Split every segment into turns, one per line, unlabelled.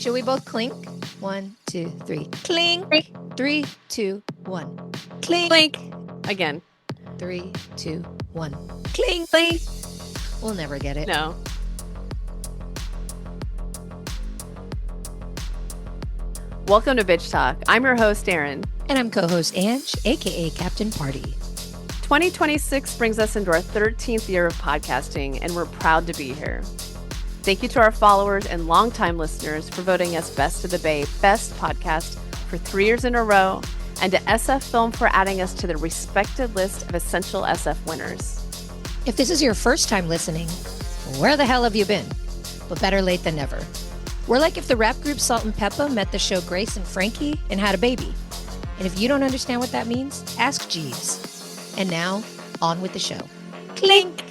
Should we both clink? 1, 2, 3. Clink. 3, 2, 1. Clink.
Clink. Again.
3, 2, 1. Clink.
Clink.
We'll never get it.
No. Welcome to Bitch Talk. I'm your host, Erin.
And I'm co-host Ange, aka Captain Party.
2026 brings us into our 13th year of podcasting, and we're proud to be here. Thank you to our followers and longtime listeners for voting us Best of the Bay Best Podcast for 3 years in a row, and to SF Film for adding us to the respected list of essential SF winners.
If this is your first time listening, where the hell have you been? But better late than never. We're like if the rap group Salt and Peppa met the show Grace and Frankie and had a baby. And if you don't understand what that means, ask Jeeves. And now, on with the show. Clink!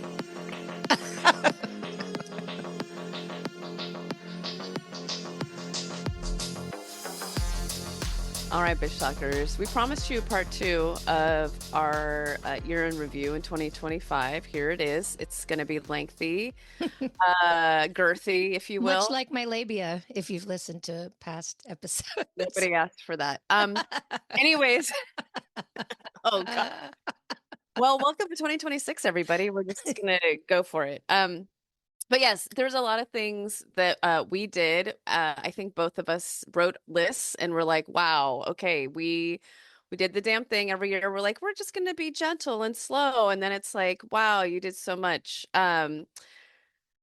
All right, Bitch Talkers. We promised you part 2 of our year in review in 2025. Here it is. It's going to be lengthy, girthy, if you will.
Much like my labia, if you've listened to past episodes.
Nobody asked for that. Anyways. Oh, God. Well, welcome to 2026, everybody. We're just going to go for it. But yes, there's a lot of things that we did. I think both of us wrote lists and we're like, wow, okay, we did the damn thing every year. We're like, we're just going to be gentle and slow. And then it's like, wow, you did so much. But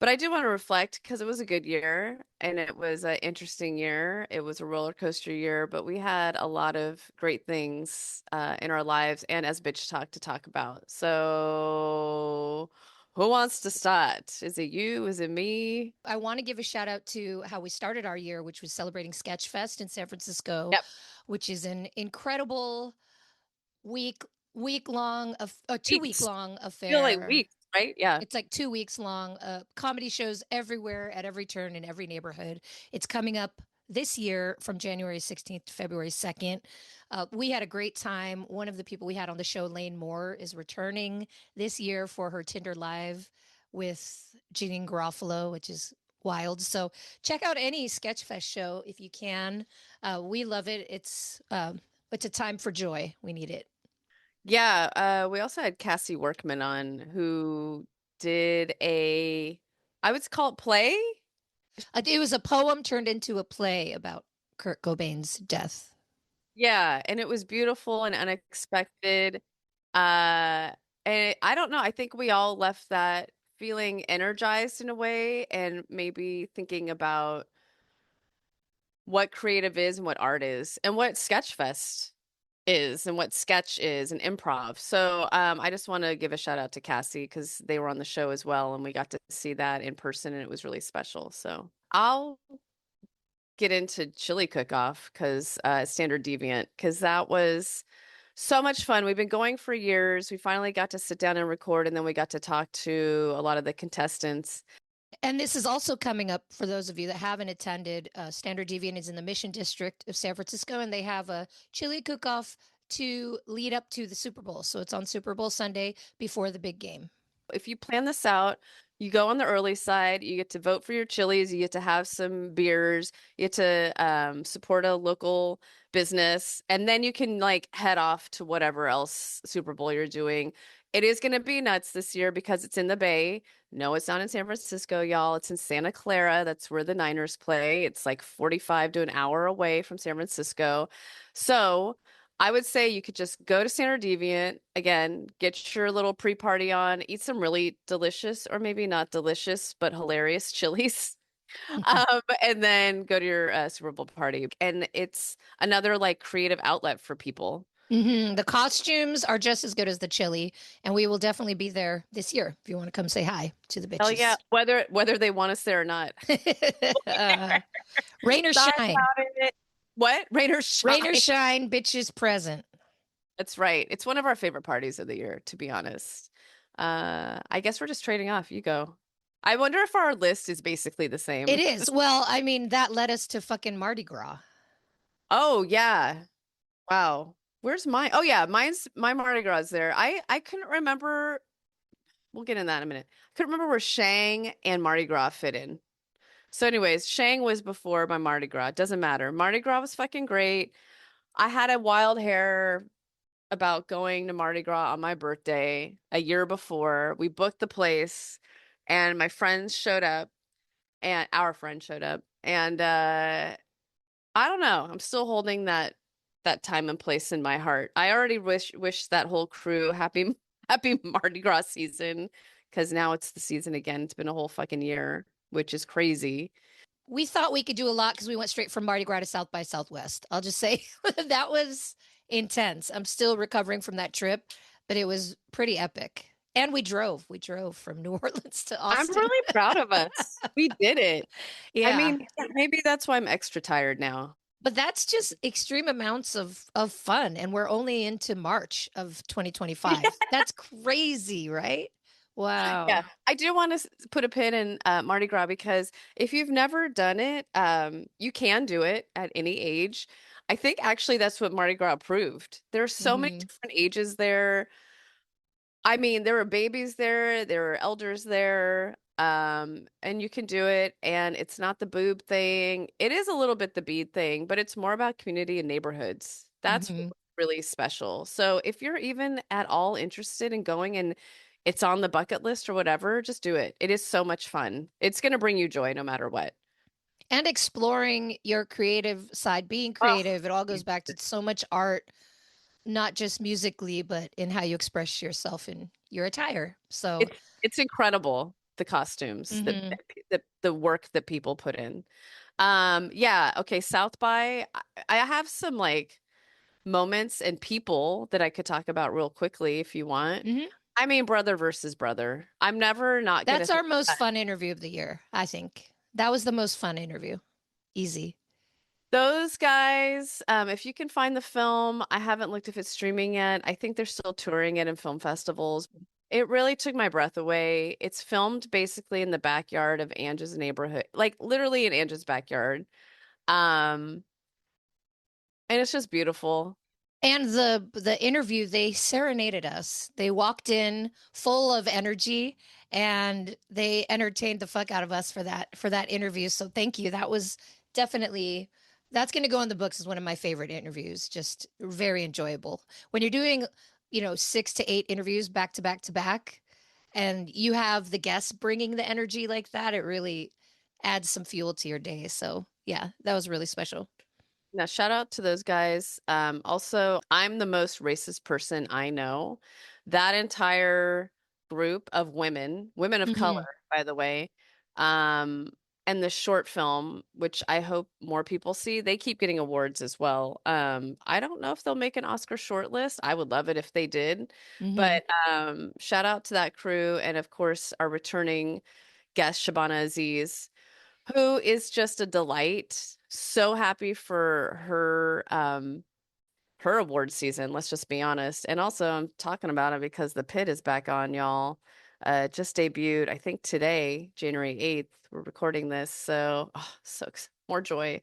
I do want to reflect because it was a good year and it was an interesting year. It was a roller coaster year, but we had a lot of great things in our lives and as Bitch Talk to talk about. So who wants to start? Is it you? Is it me?
I want to give a shout out to how we started our year, which was celebrating Sketchfest in San Francisco,
Yep.
which is an incredible week-long, 2-week-long affair.
I feel like weeks, right? Yeah.
It's like 2 weeks long. Comedy shows everywhere, at every turn, in every neighborhood. It's coming up this year from January 16th to February 2nd. We had a great time. One of the people we had on the show, Lane Moore, is returning this year for her Tinder Live with Jeanine Garofalo, which is wild. So check out any Sketchfest show if you can. We love it. It's a time for joy. We need it.
Yeah. We also had Cassie Workman on who did I would call it play.
It was a poem turned into a play about Kurt Cobain's death.
Yeah, and it was beautiful and unexpected. And I don't know, I think we all left that feeling energized in a way and maybe thinking about what creative is and what art is and what Sketchfest is and what sketch is and improv. So I just want to give a shout out to Cassie because they were on the show as well and we got to see that in person and it was really special. So I'll get into Chili Cook-Off because Standard Deviant, because that was so much fun. We've been going for years. We finally got to sit down and record, and then we got to talk to a lot of the contestants.
And this is also coming up for those of you that haven't attended. Standard Deviant is in the Mission District of San Francisco, and they have a chili cook-off to lead up to the Super Bowl. So it's on Super Bowl Sunday before the big game.
If you plan this out, you go on the early side, you get to vote for your chilies, you get to have some beers, you get to support a local business, and then you can like head off to whatever else Super Bowl you're doing. It is going to be nuts this year because it's in the Bay. No, it's not in San Francisco, y'all. It's in Santa Clara. That's where the Niners play. It's like 45 to an hour away from San Francisco. So I would say you could just go to Standard Deviant, again, get your little pre-party on, eat some really delicious or maybe not delicious, but hilarious chilies. And then go to your Super Bowl party. And it's another like creative outlet for people.
Mm-hmm. The costumes are just as good as the chili, and we will definitely be there this year if you want to come say hi to the bitches.
Hell yeah, whether they want us there or not.
Rain or shine.
What? Rain or shine.
Rain or shine, bitches present.
That's right. It's one of our favorite parties of the year, to be honest. I guess we're just trading off. You go. I wonder if our list is basically the same.
It is. Well, I mean, that led us to fucking Mardi Gras.
Oh, yeah. Wow. Where's mine? Oh, yeah. My Mardi Gras is there. I couldn't remember. We'll get in that in a minute. I couldn't remember where Shang and Mardi Gras fit in. So, anyways, Shang was before my Mardi Gras. It doesn't matter. Mardi Gras was fucking great. I had a wild hair about going to Mardi Gras on my birthday a year before. We booked the place, and my friends showed up, and our friend showed up, and I don't know. I'm still holding that time and place in my heart. I already wish that whole crew happy happy Mardi Gras season because now it's the season again. It's been a whole fucking year, which is crazy.
We thought we could do a lot because we went straight from Mardi Gras to South by Southwest. I'll just say that was intense. I'm still recovering from that trip, but it was pretty epic. And we drove. We drove from New Orleans to
I'm
Austin.
really proud of us. We did it. I
Yeah.
mean, maybe that's why I'm extra tired now.
But that's just extreme amounts of fun. And we're only into March of 2025. That's crazy, right?
Yeah,
Wow.
I do want to put a pin in Mardi Gras because if you've never done it, you can do it at any age. I think actually that's what Mardi Gras proved. There's so many
Hmm.
different ages there. I mean, there were babies there, there were elders there, and you can do it, and it's not the boob thing. It is a little bit the bead thing, but it's more about community and neighborhoods. That's
Hmm.
really special. So if you're even at all interested in going and it's on the bucket list or whatever, just do it. It is so much fun. It's going to bring you joy no matter what.
And exploring your creative side, being
Oh,
creative, it all goes back to so much art, not just musically, but in how you express yourself in your attire. So,
it's incredible the costumes,
mhm.
the work that people put in. Yeah, okay, South by I have some like moments and people that I could talk about real quickly if you want.
Mhm.
I mean, brother versus brother. I'm never not gonna
That's our
think
most
that.
fun interview of the year, I think. That was the most fun interview. Easy.
Those guys, if you can find the film, I haven't looked if it's streaming yet. I think they're still touring it in film festivals. It really took my breath away. It's filmed basically in the backyard of Angie's neighborhood, like literally in Angie's backyard. Um, and it's just beautiful.
And the interview, they serenaded us. They walked in full of energy and they entertained the fuck out of us for that interview. So thank you. That was definitely that's going to go in the books as one of my favorite interviews. Just very enjoyable. When you're doing, 6 to 8 interviews back to back to back and you have the guests bringing the energy like that, it really adds some fuel to your day. So, yeah, that was really special.
Now, shout out to those guys. Also, I'm the most racist person I know. That entire group of women, women of color,
Mhm.
by the way, um, and the short film, which I hope more people see, they keep getting awards as well. I don't know if they'll make an Oscar shortlist. I would love it if they did.
Mhm.
But shout out to that crew, and of course, our returning guest, Shabana Aziz, who is just a delight. So happy for her award season, let's just be honest. And also I'm talking about it because The Pit is back on, y'all. Just debuted, I think today, January 8th. We're recording this. So, oh, more joy.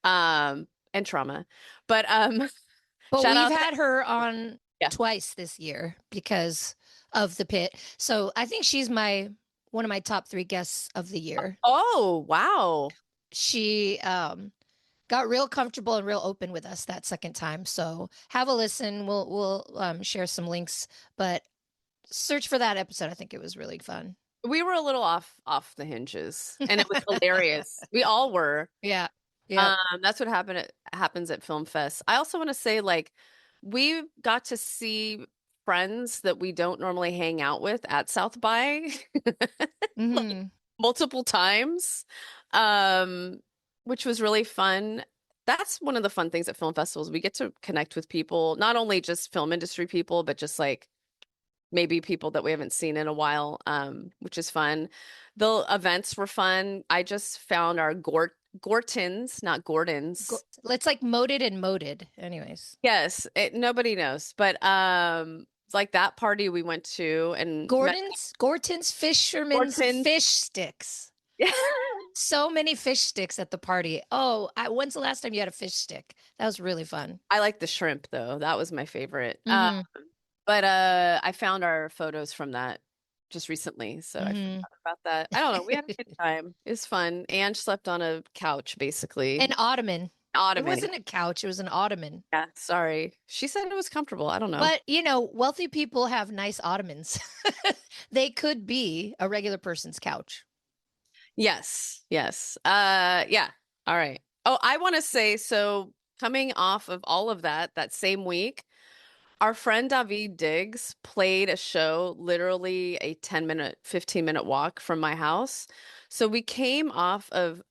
And trauma. But
But
shout
we've
out to,
had her on
yeah.
twice this year because of the pit. So I think she's my one of my top 3 guests of the year.
Oh, wow.
She got real comfortable and real open with us that second time. So have a listen. We'll share some links, but search for that episode. I think it was really fun.
We were a little off the hinges and it was hilarious. We all were.
Yeah. Yep.
That's what happens at Film Fest. I also want to say, like, we got to see friends that we don't normally hang out with at South by like
Hmm.
multiple times, um, which was really fun. That's one of the fun things at film festivals. We get to connect with people, not only just film industry people, but just like maybe people that we haven't seen in a while, which is fun. The events were fun. I just found our Gortons, not Gordons.
It's like moded and moded. Anyways,
Yes, nobody knows, but it's like that party we went to and met
Gorton's Fisherman's
Gortons.
Fish Sticks. So many fish sticks at the party. Oh, when's the last time you had a fish stick? That was really fun.
I like the shrimp though. That was my favorite.
Hmm.
But I found our photos from that. just recently, so I
Hmm.
forgot about that. I don't know. We had a good time. It was fun. And slept on a couch,
An
basically.
ottoman. It
Ottoman.
wasn't a couch, it was an ottoman.
Yeah, sorry. She said it was comfortable. I don't know.
But, wealthy people have nice ottomans. They could be a regular person's couch.
Yes, yes. Yeah. All right. Oh, I want to say, so coming off of all of that, that same week, our friend David Diggs played a show, literally a 10-minute, 15-minute walk from my house. So we came off of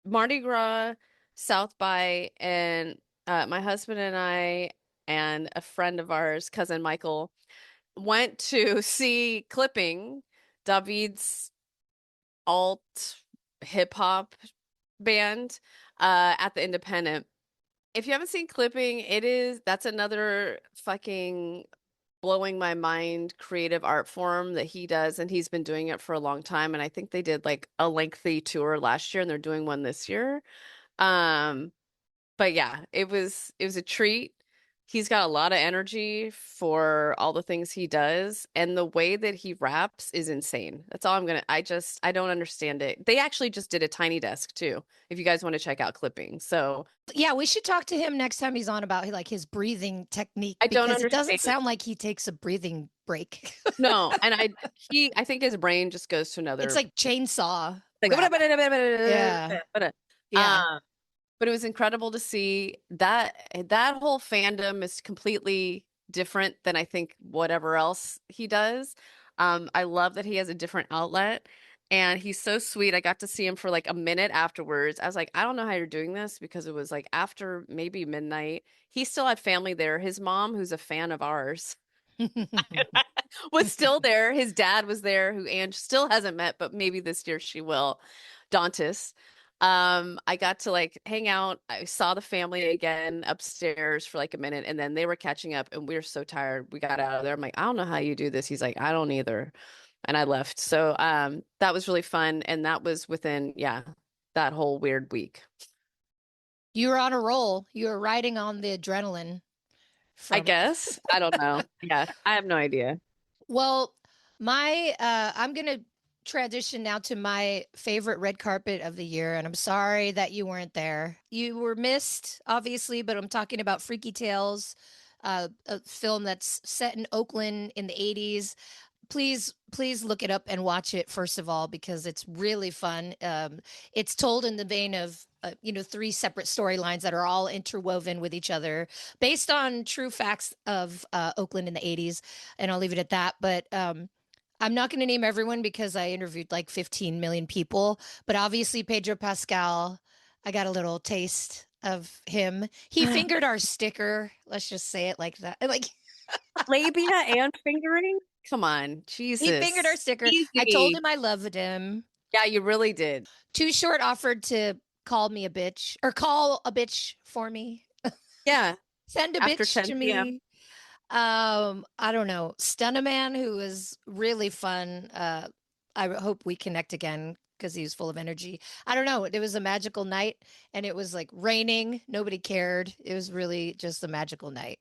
Mardi Gras, South by, and my husband and I and a friend of ours, cousin Michael, went to see Clipping, David's alt hip hop band, at the Independent. If you haven't seen Clipping, that's another fucking blowing my mind creative art form that he does, and he's been doing it for a long time. And I think they did like a lengthy tour last year, and they're doing one this year. Um, but yeah, it was a treat. He's got a lot of energy for all the things he does, and the way that he raps is insane. That's all I don't understand it. They actually just did a Tiny Desk too, if you guys want to check out Clipping. So
Yeah, we should talk to him next time he's on about like his breathing technique
I don't
because it doesn't
understand it.
sound like he takes a breathing break.
No, and I think his brain just goes to
It's
another
like chainsaw
like
rap. Yeah. Yeah.
um but it was incredible to see that whole fandom is completely different than I think whatever else he does. I love that he has a different outlet and he's so sweet. I got to see him for like a minute afterwards. I was like, I don't know how you're doing this because it was like after maybe midnight. He still had family there. His mom, who's a fan of ours, was still there. His dad was there, who Ange still hasn't met, but maybe this year she will. Dantis. I got to like hang out. I saw the family again upstairs for like a minute, and then they were catching up, and we were so tired. We got out of there. I'm like, I don't know how you do this. He's like, I don't either. And I left. So that was really fun. And that was within, yeah, that whole weird week.
You were on a roll. You were riding on the adrenaline
I
from
guess. I don't know. Yeah, I have no idea.
Well, my I'm gonna transition now to my favorite red carpet of the year, and I'm sorry that you weren't there. You were missed, obviously, but I'm talking about Freaky Tales, a film that's set in Oakland in the 80s. Please look it up and watch it first of all because it's really fun. It's told in the vein of three separate storylines that are all interwoven with each other based on true facts of Oakland in the 80s, and I'll leave it at that. But I'm not going to name everyone because I interviewed like 15 million people, but obviously Pedro Pascal, I got a little taste of him. He fingered our sticker. Let's just say it like that. Like
Labia and fingering? Come on,
he fingered our
Jesus.
sticker. I told
Easy.
him I loved him.
Yeah, you really did.
Too Short offered to call me a bitch or call a bitch for me.
Yeah,
Send a
after
bitch to
10 p.m.
me. I don't know. Stunaman, who was really fun. I hope we connect again because he was full of energy. I don't know. It was a magical night and it was like raining. Nobody cared. It was really just a magical night.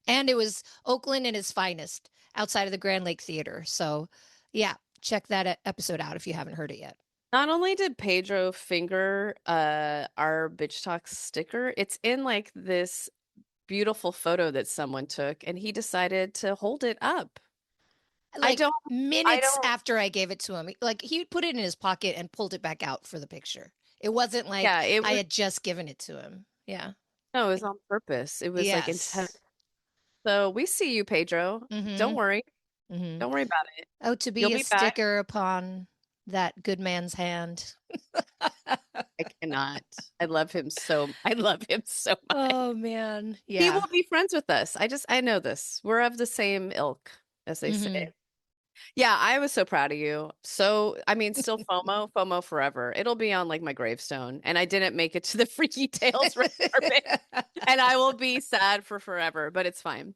And it was Oakland in its finest outside of the Grand Lake Theater. So, yeah, check that episode out if you haven't heard it yet.
Not only did Pedro finger our bitch talk sticker, it's in like this beautiful photo that someone took and he decided to hold it up. I
Like
don't I
minutes
don't
after I gave it to him, like he put it in his pocket and pulled it back out for the picture. It wasn't like
yeah, it
I
was
had just given it to him. Yeah.
no, it was on purpose. It was like intent.
Yes.
So we see you, Pedro. Don't
Mm-hmm.
worry.
Mm-hmm.
Don't worry about it.
Oh, to
You'll
be a
be back.
sticker upon that good man's hand.
I cannot. I love him so much.
Oh man.
He
Yeah.
will be friends with us. I know this. We're of the same ilk, as they
Mm-hmm.
say. Yeah, I was so proud of you. So, I mean, still FOMO forever. It'll be on like my gravestone. And I didn't make it to the Freaky Tales red carpet, and I will be sad for forever, but it's fine.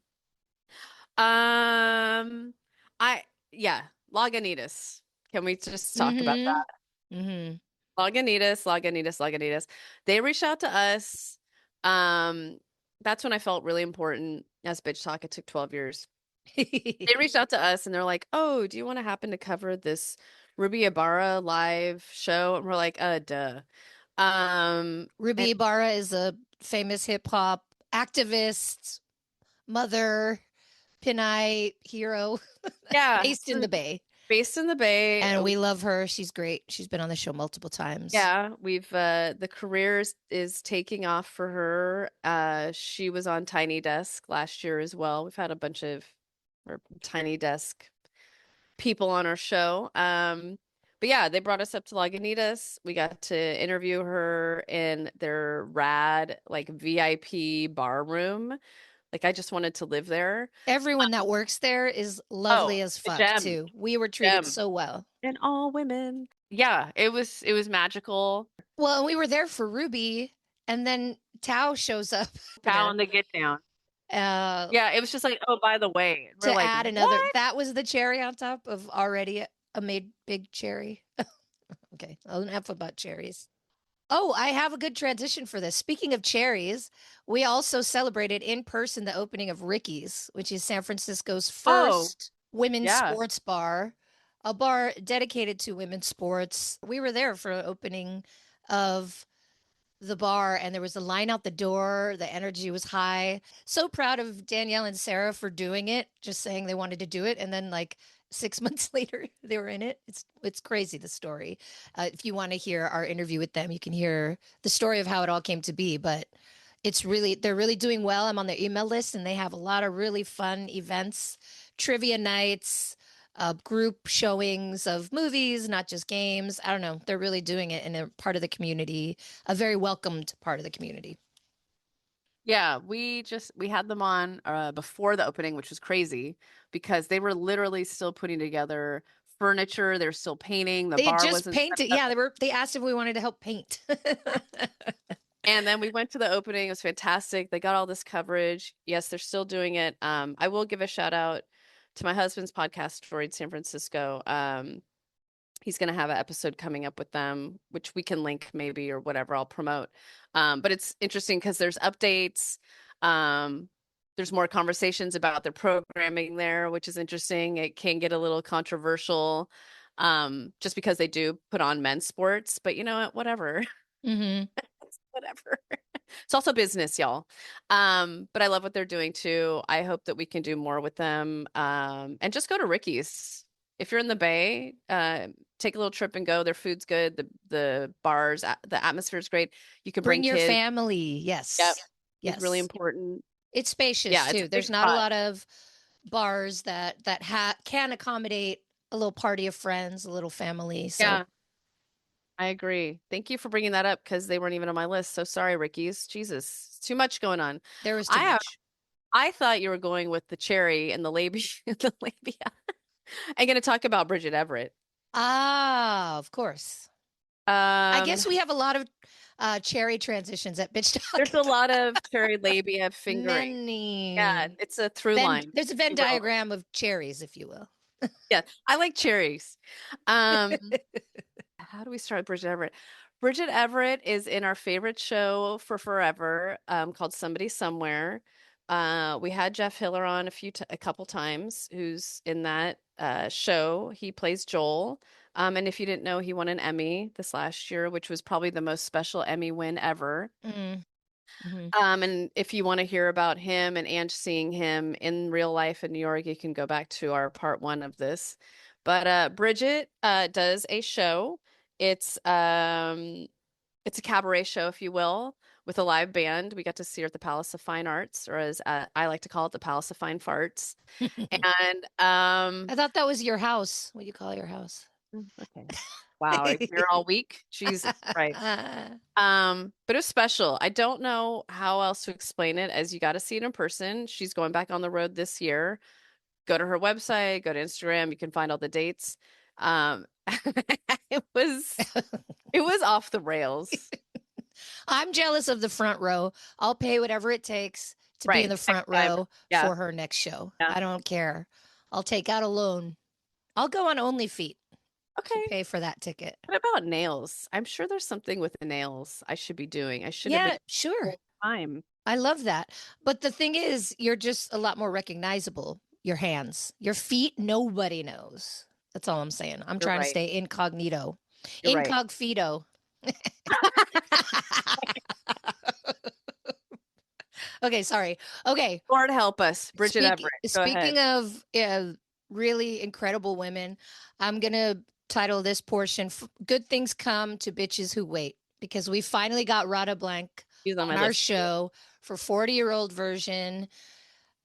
Um, I yeah, Lagunitas. Can we just talk about
Mm-hmm.
that?
Mm-hmm.
Lagunitas. They reached out to us. Um, that's when I felt really important as Bitch Talk. It took 12 years. They reached out to us and they're like, "Oh, do you want to happen to cover this Ruby Ibarra live show?" And we're like, duh." And
Ruby Ibarra is a famous hip hop activist, mother, Pinay hero
yeah,
based in the Bay.
based in the Bay.
And we love her. She's great. She's been on the show multiple times.
Yeah, we've the career is taking off for her. She was on Tiny Desk last year as well. We've had a bunch of or Tiny Desk people on our show. But yeah, they brought us up to Lagunitas. We got to interview her in their rad, like VIP bar room. Like I just wanted to live there.
Everyone that works there is
Oh,
lovely as
a
fuck,
gem,
too. We were treated
gem,
so well.
and all women. Yeah, it was magical.
Well, and we were there for Ruby, and then Tao shows up
Pow and the get down.
uh,
Yeah, it was just like, oh, by the way, and we're
to
like,
add another.
what?
That was the cherry on top of already a made big cherry. Okay, enough about cherries. Oh, I have a good transition for this. Speaking of cherries, we also celebrated in person the opening of Ricky's, which is San Francisco's
Oh,
first women's
yeah.
sports bar, a bar dedicated to women's sports. We were there for an opening of the bar and there was a line out the door. The energy was high. So proud of Danielle and Sarah for doing it, just saying they wanted to do it. And then like 6 months later, they were in it. It's crazy, the story. If you want to hear our interview with them, you can hear the story of how it all came to be. But they're really doing well. I'm on their email list and they have a lot of really fun events, trivia nights, group showings of movies, not just games. I don't know. They're really doing it in a part of the community, a very welcomed part of the community.
Yeah, we had them on before the opening, which was crazy because they were literally still putting together furniture, they're still painting, the
They had
bar
just
wasn't set
painted.
up.
Yeah, they asked if we wanted to help paint.
And then we went to the opening. It was fantastic. They got all this coverage. Yes, they're still doing it. I will give a shout out to my husband's podcast, Storied San Francisco. He's going to have an episode coming up with them, which we can link maybe or whatever I'll promote. But it's interesting because there's updates. Um, there's more conversations about their programming there, which is interesting. It can get a little controversial just because they do put on men's sports, but you know what? Whatever.
Hmm.
Whatever. It's also business, y'all. But I love what they're doing too. I hope that we can do more with them. And just go to Ricky's. If you're in the Bay, take a little trip and go. Their food's good. The bars, the atmosphere is great. You can bring
Bring your
kids.
family.
Yep,
Yes.
is really
Yes.
important.
It's spacious
Yeah, it's a
too.
big
There's not a
spot.
lot of bars that can accommodate a little party of friends, a little family. So
Yeah, I agree. Thank you for bringing that up because they weren't even on my list. So sorry, Ricky's. Jesus, it's too much going on.
there was too
I have.
much.
I thought you were going with the cherry and the labia, the labia. I'm going to talk about Bridget Everett.
Ah, of course. I
Um,
guess we have a lot of cherry transitions at Bitch
there's
Talk.
a lot of cherry labia fingering. Yeah,
Many.
it's a through line,
There's a
if
Venn
you will.
diagram of cherries, if you will.
Yeah, I like cherries. Um, how do we start with Bridget Everett? Bridget Everett is in our favorite show for forever, called Somebody Somewhere. We had Jeff Hiller on a couple times, who's in that show. He plays Joel. And if you didn't know, he won an Emmy this last year, which was probably the most special Emmy win ever.
Mm, hmm.
And if you want to hear about him and seeing him in real life in New York, you can go back to our part one of this. But Bridget does a show. It's um it's a cabaret show, if you will, with a live band. We got to see her at the Palace of Fine Arts, or as I like to call it, the Palace of Fine Farts. And
I thought that was your house. What do you call your house?
okay, wow, are you here all week? Jesus Christ. But it was special. I don't know how else to explain it as you got to see it in person. She's going back on the road this year. Go to her website, go to Instagram, you can find all the dates. Um, it was it was off the rails.
I'm jealous of the front row. I'll pay whatever it takes to be in
Right.
the
Next
front
time.
row
Yeah.
for her next show.
Yeah.
I don't care. I'll take out a loan. I'll go on Only Feet to
Okay.
pay for that ticket.
What about nails? I'm sure there's something with the nails I should be doing. I should have been
Yeah, sure.
full time.
I love that. But the thing is, you're just a lot more recognizable. your hands. Your feet, nobody knows. That's all I'm saying. I'm
You're
trying to
right.
stay incognito.
You're right.
Incogfito. Okay, sorry. Okay,
Lord help us. Bridget Everett. Go ahead.
speaking of really incredible women, I'm gonna title this portion "Good Things Come to Bitches Who Wait" because we finally got Rada Blank
She's on my
on our
list too.
show for 40-year-old version,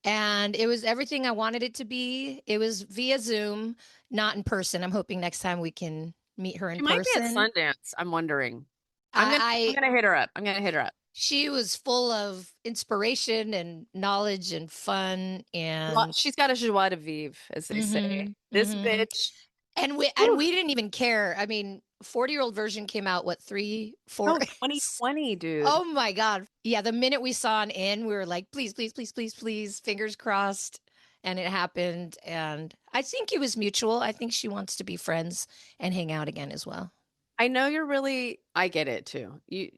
and it was everything I wanted it to be. It was via Zoom, not in person. I'm hoping next time we can meet her in
She might be at
person.
Sundance. I'm wondering.
I,
I'm
I
gonna hit her up. I'm gonna hit her up.
she was full of inspiration and knowledge and fun and
She's got a joie de vivre, as they say.
mhm,
This
mhm.
bitch.
And
Whew.
we didn't even care. I mean, 40-year-old version came out what, 3, 4
No, 2020, dude.
Oh my God. Yeah, the minute we saw an in, we were like, please, please, please, please, please, fingers crossed. And it happened. And I think it was mutual. I think she wants to be friends and hang out again as well.
I know you're really, I get it too. The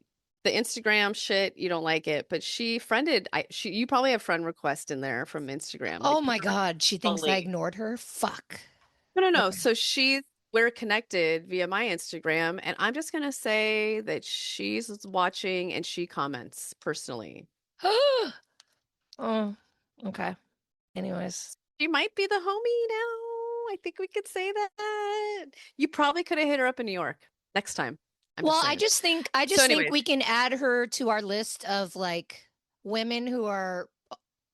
Instagram shit, you don't like it, but you probably have friend request in there from Instagram.
Oh
Like, put
my
her
God. She thinks I
only.
ignored her. Fuck.
No, no, no.
Okay.
So we're connected via my Instagram, and I'm just gonna say that she's watching and she comments personally.
Oh, okay. Anyways.
She might be the homie now. I think we could say that. You probably could have hit her up in New York next time. I'm just
Well,
saying.
I
So,
just think
anyways,
we can add her to our list of like women who are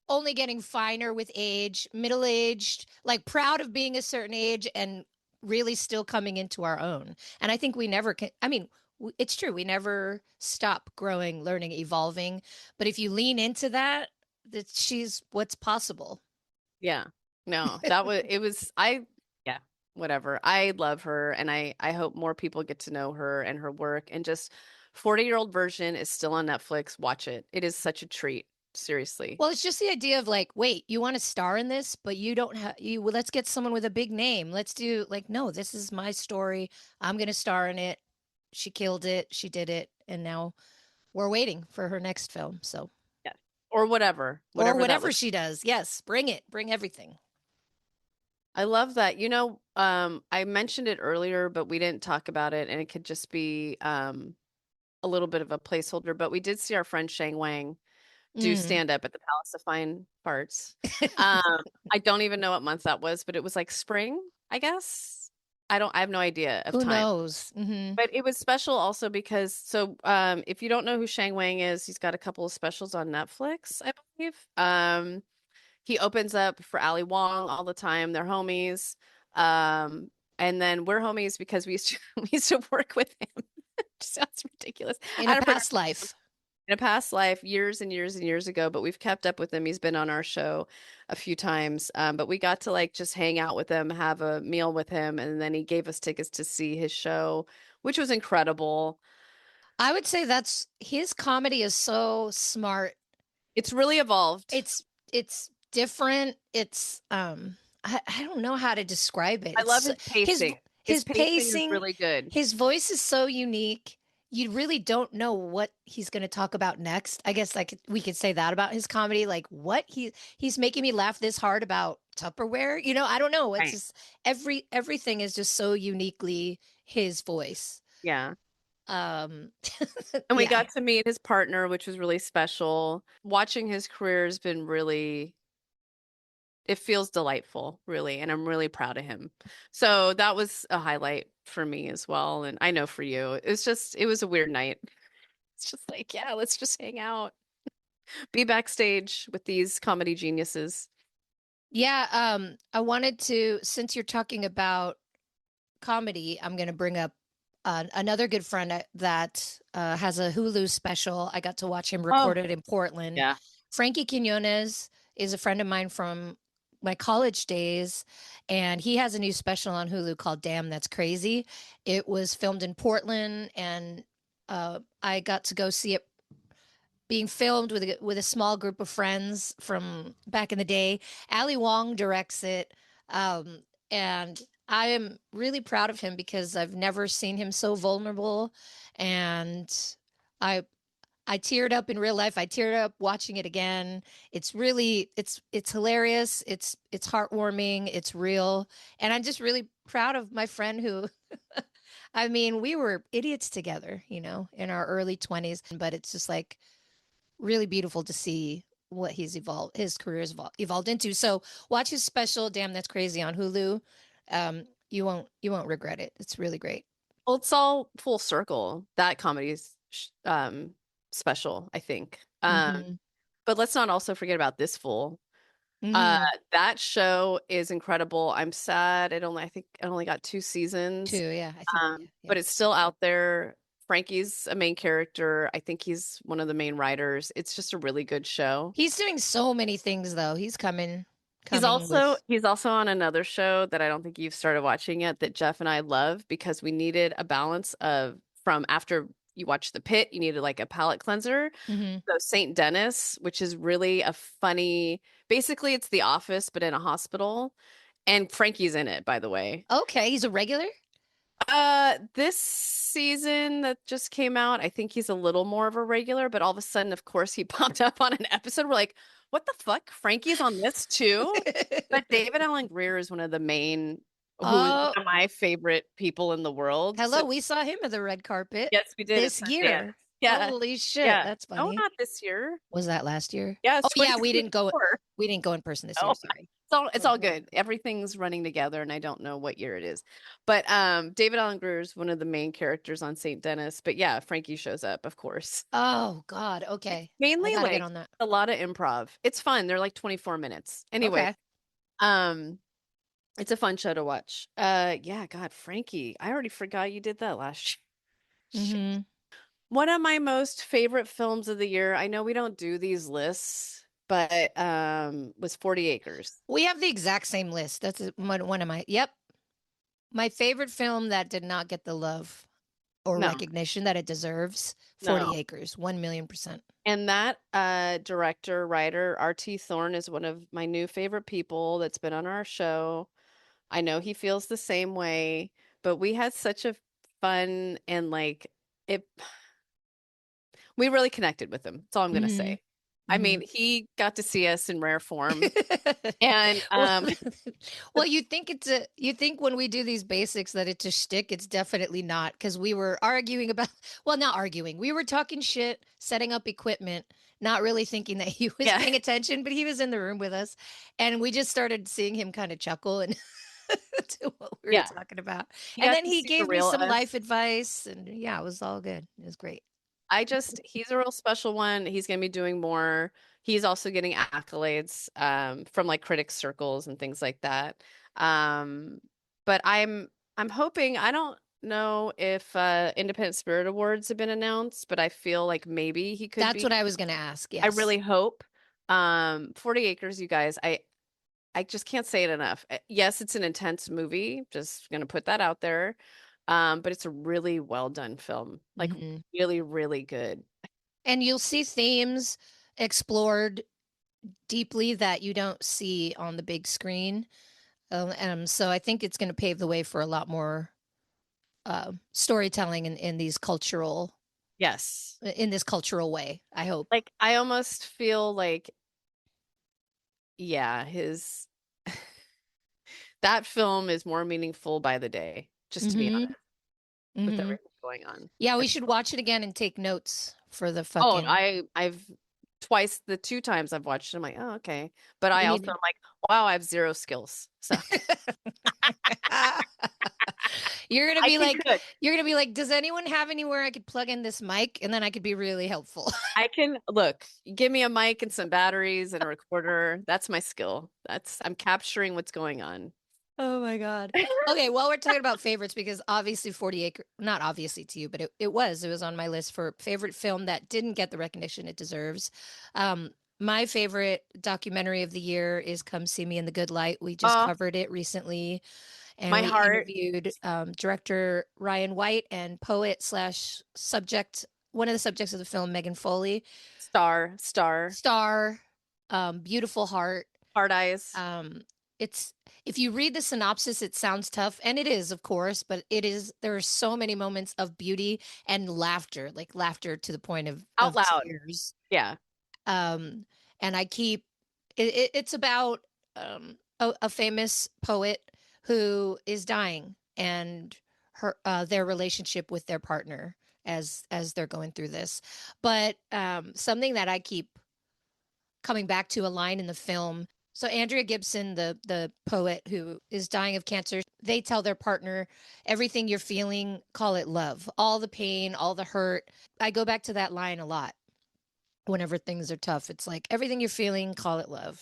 only getting finer with age, middle-aged, like proud of being a certain age and really still coming into our own. And I think we never can, I mean, it's true, we never stop growing, learning, evolving, but if you lean into that, that she's what's possible.
yeah. No, yeah, whatever. I love her and I hope more people get to know her and her work and just 40-year-old version is still on Netflix. Watch it. It is such a treat. Seriously.
Well, it's just the idea of like, wait, you want to star in this, but you don't have you. Well, let's get someone with a big name. Let's do like, no, this is my story. I'm gonna star in it. She killed it. She did it, and now we're waiting for her next film. So,
Yeah. Or whatever.
or
Whatever that
whatever
looks.
she does, yes, bring it. Bring everything.
I love that. I mentioned it earlier, but we didn't talk about it, and it could just be a little bit of a placeholder. But we did see our friend Shang Wang do
Mm.
stand up at the Palace of Fine Arts. Um, I don't even know what month that was, but it was like spring, I guess. I have no idea of
Who
time.
knows? Hmm.
But it was special also because if you don't know who Shang Wang is, he's got a couple of specials on Netflix, I believe. He opens up for Ali Wong all the time. They're homies. Um, and then we're homies because we used to work with him. Sounds ridiculous.
In
I
a
had a production
past life.
in a past life years and years and years ago, but we've kept up with him. He's been on our show a few times. But we got to like just hang out with him, have a meal with him, and then he gave us tickets to see his show, which was incredible.
I would say that's his comedy is so smart.
It's really evolved.
It's different. I don't know how to describe it.
I love
It's
his
his
pacing. His
his
pacing is
pacing,
really good.
his voice is so unique. You really don't know what he's going to talk about next. I guess like we could say that about his comedy. Like what he's making me laugh this hard about Tupperware. I don't know. It's
Right.
just everything is just so uniquely his voice.
Yeah.
Um,
And we
yeah.
got to meet his partner, which was really special. Watching his career has been really, it feels delightful, really. And I'm really proud of him. So that was a highlight for me as well. And I know for you, it was a weird night. It's just like, yeah, let's just hang out, be backstage with these comedy geniuses.
Yeah, I wanted to, since you're talking about comedy, I'm going to bring up another good friend that has a Hulu special. I got to watch him
Oh,
record it in Portland.
yeah.
Frankie Quinones is a friend of mine from my college days, and he has a new special on Hulu called Damn, That's Crazy. It was filmed in Portland, and I got to go see it being filmed with a small group of friends from back in the day. Ali Wong directs it, and I am really proud of him because I've never seen him so vulnerable, and I I teared up in real life. I teared up watching it again. It's really it's hilarious. It's heartwarming. It's real. And I'm just really proud of my friend who I mean, we were idiots together, you know, in our early 20s, but it's just like really beautiful to see what his career has evolved into. So watch his special, Damn That's Crazy, on Hulu. You won't regret it. It's really great.
Well, it's all full circle. That comedy's special, I think.
Mm-hmm.
But let's not also forget about This Fool. Uh,
Mm-hmm.
that show is incredible. I'm sad I think it only got 2 seasons.
Too, yeah. I think, yeah,
But
yeah.
it's still out there. Frankie's a main character. I think he's one of the main writers. It's just a really good show.
He's doing so many things though. He's coming
He's
coming
also
with
he's also on another show that I don't think you've started watching yet that Jeff and I love because we needed a balance of from after you watch The Pit, you needed like a palate cleanser.
hmm
So St. Dennis, which is really a funny, basically it's The Office but in a hospital, and Frankie's in it, by the way.
Okay, he's a regular?
This season that just came out, I think he's a little more of a regular, but all of a sudden, of course, he popped up on an episode. We're like, what the fuck? Frankie's on this too? But David Allen Greer is one of the main, who is one
Oh,
of my favorite people in the world. So
hello. We saw him at the red carpet
yes, we did at
this
Sundance.
year.
Yeah,
Holy shit,
yeah.
that's
No,
funny.
not this year.
Was that last year?
Yeah,
Oh
it's
yeah, we didn't go
2024.
we didn't go in person this year,
Oh,
sorry.
it's all good. Everything's running together, and I don't know what year it is. But David Allen Greer is one of the main characters on St. Dennis. But yeah, Frankie shows up, of course.
Oh God,
It's
okay. I
mainly
gotta get
like
on that.
a lot of improv. It's fun. They're like 24 minutes. Anyway,
Okay.
um, it's a fun show to watch. Yeah, God, Frankie. I already forgot you did that last year. Shit.
hmm
One of my most favorite films of the year, I know we don't do these lists, but was 40 Acres.
We have the exact same list. That's one of my, yep. My favorite film that did not get the love or
No,
recognition that it deserves, 40
no.
Acres, 1,000,000%.
And that director, writer, R.T. Thorne is one of my new favorite people that's been on our show. I know he feels the same way, but we had such a fun and like it we really connected with him. That's all I'm gonna
hmm
say. I
hmm
mean, he got to see us in rare form. And
well, well, you think when we do these basics that it's a shtick. It's definitely not because we were arguing about, well, not arguing. We were talking shit, setting up equipment, not really thinking that he was
yeah,
paying attention, but he was in the room with us, and we just started seeing him kind of chuckle and to what we were
yeah.
talking about.
He
And
got
then
to
he
see the
gave me
real
some life
us.
advice, and yeah, it was all good. It was great.
He's a real special one. He's going to be doing more. He's also getting accolades from like critics circles and things like that. Um, but I'm hoping, I don't know if Independent Spirit Awards have been announced, but I feel like maybe he could
That's
be.
what I was going to ask.
I
Yes.
really hope. 40 Acres, you guys, I just can't say it enough. Yes, it's an intense movie. Just gonna put that out there. But it's a really well done film. Like
hmm
really, really good.
And you'll see themes explored deeply that you don't see on the big screen. So I think it's going to pave the way for a lot more storytelling in these
Yes.
in this cultural way. I hope.
Like I almost feel like, yeah, his that film is more meaningful by the day, just to be
hmm
honest, with
hmm
everything going on.
Yeah, we should watch it again and take notes for the
Oh,
fucking.
I've twice the 2 times I've watched it, I'm like, oh, okay. But I
We
also
need
am like, wow, I have zero skills. So
to. You're gonna
I
be
can
like,
cook.
you're gonna be like, does anyone have anywhere I could plug in this mic, and then I could be really helpful.
I can look, give me a mic and some batteries and a recorder. That's my skill. I'm capturing what's going on.
Oh my God. Okay, well, we're talking about favorites because obviously 40 Acre, not obviously to you, but it was on my list for favorite film that didn't get the recognition it deserves. My favorite documentary of the year is Come See Me in the Good Light. We just
Oh,
covered it recently, and
my
we
heart,
interviewed director Ryan White and poet slash subject, one of the subjects of the film, Megan Foley.
star,
Star, beautiful heart.
hard eyes.
Um, it's if you read the synopsis, it sounds tough, and it is, of course, but it is there are so many moments of beauty and laughter, like laughter to the point
Out
of
loud.
tears.
Yeah.
Um, and I keep it's about a famous poet who is dying and her their relationship with their partner as they're going through this. But something that I keep coming back to a line in the film. So Andrea Gibson, the poet who is dying of cancer, they tell their partner, everything you're feeling, call it love. All the pain, all the hurt. I go back to that line a lot whenever things are tough. It's like everything you're feeling, call it love.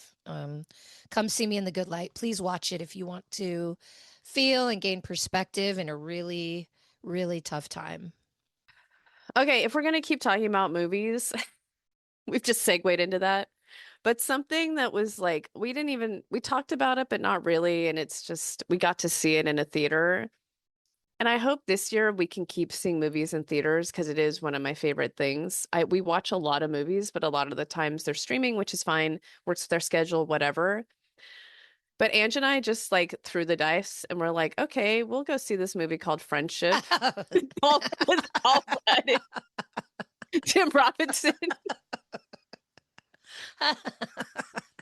Come see me in the good light. Please watch it if you want to feel and gain perspective in a really, really tough time.
Okay, if we're gonna keep talking about movies, we've just segued into that. But something that was like we talked about it, but not really, and it's just we got to see it in a theater. And I hope this year we can keep seeing movies in theaters because it is one of my favorite things. We watch a lot of movies, but a lot of the times they're streaming, which is fine, works with their schedule, whatever. But Ange and I just like threw the dice and we're like, okay, we'll go see this movie called Friendship. Paul with Paul Rudd and Tim Robinson.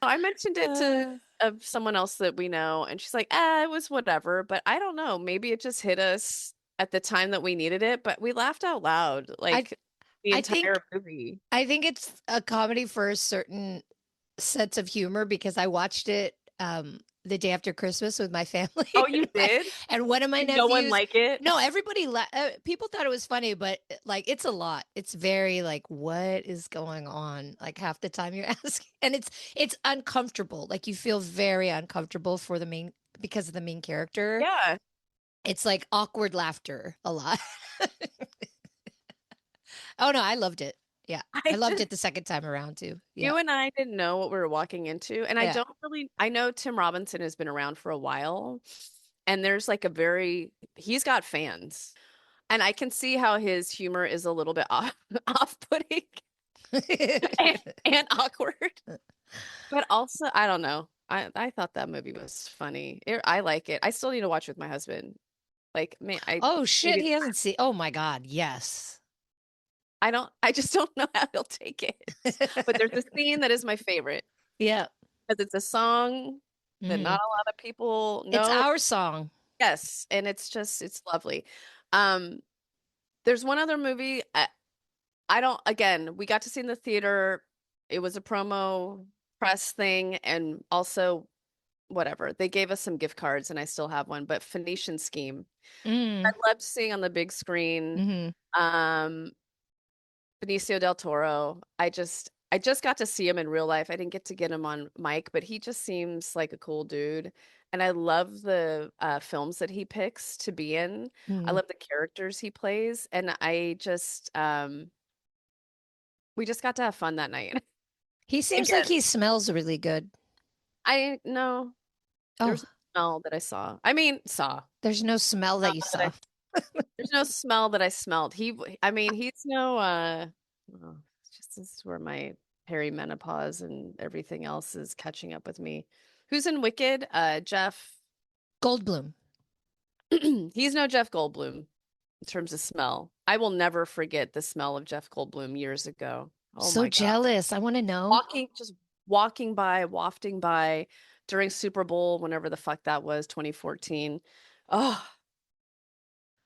I mentioned it to someone else that we know, and she's like, it was whatever. But I don't know. Maybe it just hit us at the time that we needed it, but we laughed out loud
I
like the
I think
entire movie.
I think it's a comedy for a certain sense of humor because I watched it the day after Christmas with my family
Oh, you did?
and one of my
Did no one
nephews.
like it?
No, everybody people thought it was funny, but like it's a lot. It's very like what is going on? Like half the time you're asking, and it's uncomfortable. Like you feel very uncomfortable for the main because of the main character.
Yeah.
It's like awkward laughter a lot. Oh no, I loved it. Yeah. I
I
loved
just
it the second time around too. Yeah.
You and I didn't know what we were walking into. And
Yeah.
I know Tim Robinson has been around for a while. And there's like he's got fans. And I can see how his humor is a little bit off-putting and awkward. But also, I don't know. I thought that movie was funny. I like it. I still need to watch with my husband. Like, man,
Oh shit,
maybe
he hasn't seen. Oh my God, yes.
I just don't know how he'll take it. But there's a scene that is my favorite
Yeah.
because it's a song that
Hmm.
not a lot of people
It's
know.
our song.
Yes, and it's lovely. Um, there's one other movie I don't again, we got to see in the theater. It was a promo press thing and also whatever. They gave us some gift cards and I still have one, but Phoenician Scheme. I
Mm.
loved seeing on the big screen.
Hmm.
Um, Benicio del Toro. I just got to see him in real life. I didn't get to get him on mic, but he just seems like a cool dude. And I love the films that he picks to be in. I
Hmm.
love the characters he plays, and we just got to have fun that night.
He seems like
Again,
he smells really good.
I no,
Oh,
there's no smell that I saw. I mean, saw.
there's no smell that
Not
you
that I
saw.
There's no smell that I smelled. I mean, he's no, well, it's just this is where my perimenopause and everything else is catching up with me. Who's in Wicked? Jeff.
Goldblum.
He's no Jeff Goldblum in terms of smell. I will never forget the smell of Jeff Goldblum years ago. Oh
So
my God.
jealous. I want to know.
Just walking by, wafting by during Super Bowl, whenever the fuck that was, 2014. Oh,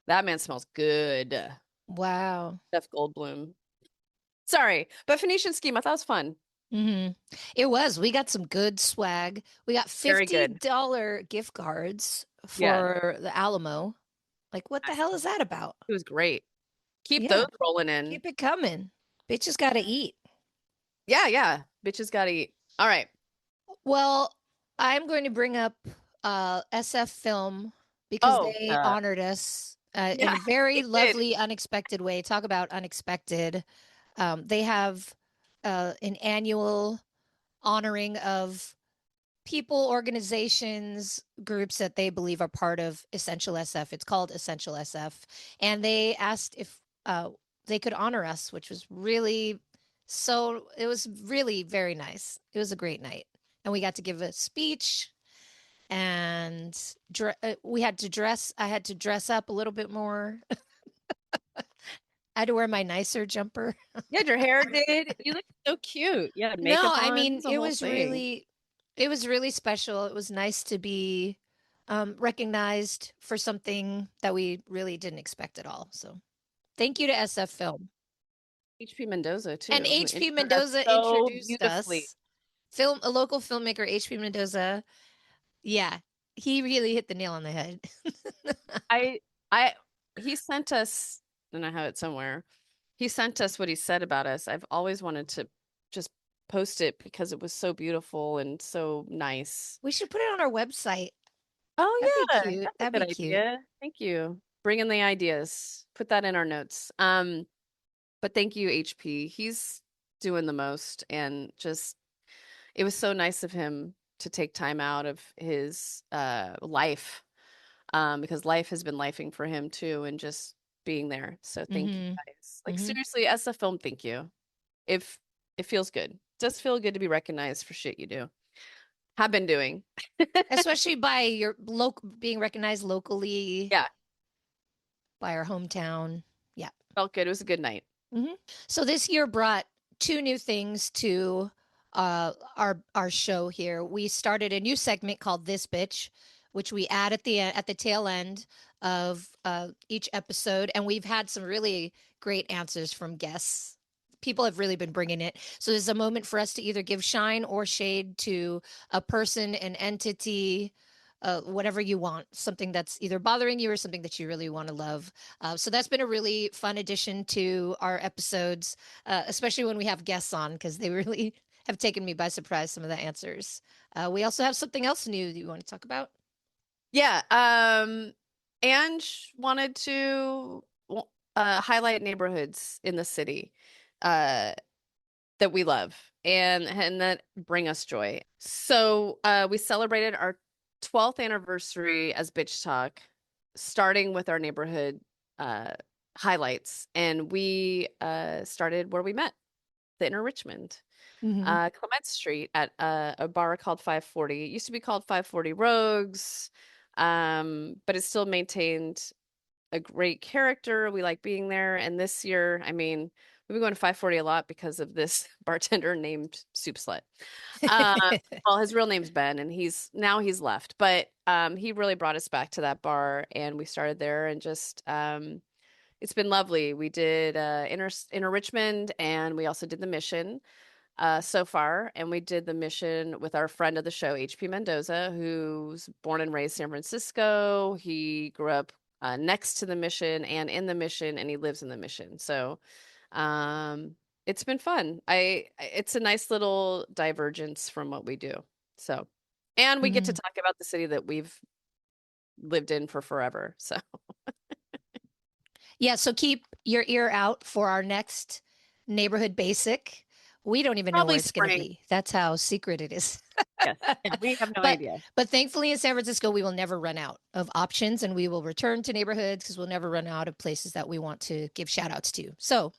that man smells good.
Wow.
Jeff Goldblum. Sorry, but Phoenician Scheme, I thought was fun.
Hmm. It was. We got some good swag. We got
Very good.
$50 gift cards
Yeah,
for the Alamo. Like, what the hell is that about?
it was great. Keep those
Yeah,
rolling in.
keep it coming. Bitches got to eat.
Yeah, yeah. Bitches gotta eat. All right.
Well, I'm going to bring up SF Film because
Oh,
they honored us in
yeah,
a very
it did.
lovely, unexpected way. Talk about unexpected. They have an annual honoring of people, organizations, groups that they believe are part of Essential SF. It's called Essential SF. And they asked if they could honor us, which was really it was really very nice. It was a great night. And we got to give a speech and we had to dress. I had to dress up a little bit more. I had to wear my nicer jumper.
You had your hair did. You look so cute. You had
No,
makeup
I
on. It
mean,
was a whole thing.
it was really special. It was nice to be recognized for something that we really didn't expect at all. So thank you to SF Film.
HP Mendoza
And
too, who
HP
introed us
Mendoza
so
introduced
beautifully.
us. A local filmmaker, HP Mendoza. Yeah, he really hit the nail on the head.
I I he sent us, and I have it somewhere. He sent us what he said about us. I've always wanted to just post it because it was so beautiful and so nice.
We should put it on our website. That'd be
Oh yeah,
cute.
that's a
That'd
good
be cute.
idea. Thank you. Bring in the ideas. Put that in our notes. But thank you, HP. He's doing the most and just it was so nice of him to take time out of his life because life has been lifing for him too and just being there. So thank you
Mm-hmm.
guys. Like
Mm-hmm.
seriously, as a film, thank you. If it feels good. It does feel good to be recognized for shit you do. Have been doing.
Especially by your local being recognized locally
Yeah,
by our hometown. Yeah.
felt good. It was a good night.
So this year brought two new things to our show here. We started a new segment called This Bitch, which we add at the tail end of each episode, and we've had some really great answers from guests. People have really been bringing it. So there's a moment for us to either give shine or shade to a person, an entity, whatever you want, something that's either bothering you or something that you really want to love. So that's been a really fun addition to our episodes, especially when we have guests on, because they really have taken me by surprise, some of the answers. We also have something else new that you want to talk about.
Yeah. Ange wanted to highlight neighborhoods in the city uh, that we love and that bring us joy. So we celebrated our 12th anniversary as Bitch Talk, starting with our neighborhood uh, highlights, and we started where we met, the Inner Richmond.
Mm-hmm.
Clement Street at a bar called 540. It used to be called 540 Rogues, but it still maintained a great character. We like being there. And this year, I mean, we've been going to 540 a lot because of this bartender named Soup Slut. Uh, well, his real name's Ben, and he's left, but he really brought us back to that bar, and we started there, and just it's been lovely. We did Inner Richmond, and we also did the Mission so far. And we did the Mission with our friend of the show, HP Mendoza, who's born and raised San Francisco. He grew up next to the Mission and in the Mission, and he lives in the Mission. So um, it's been fun. It's a nice little divergence from what we do. So, and we get to
Mm-hmm.
talk about the city that we've lived in for forever. So
Yeah, so keep your ear out for our next neighborhood basic. We don't even know
probably
where it's going to
spring.
be. That's how secret it is.
Yes. Yeah, we have no
but
idea.
but thankfully in San Francisco we will never run out of options, and we will return to neighborhoods because we'll never run out of places that we want to give shout outs to. So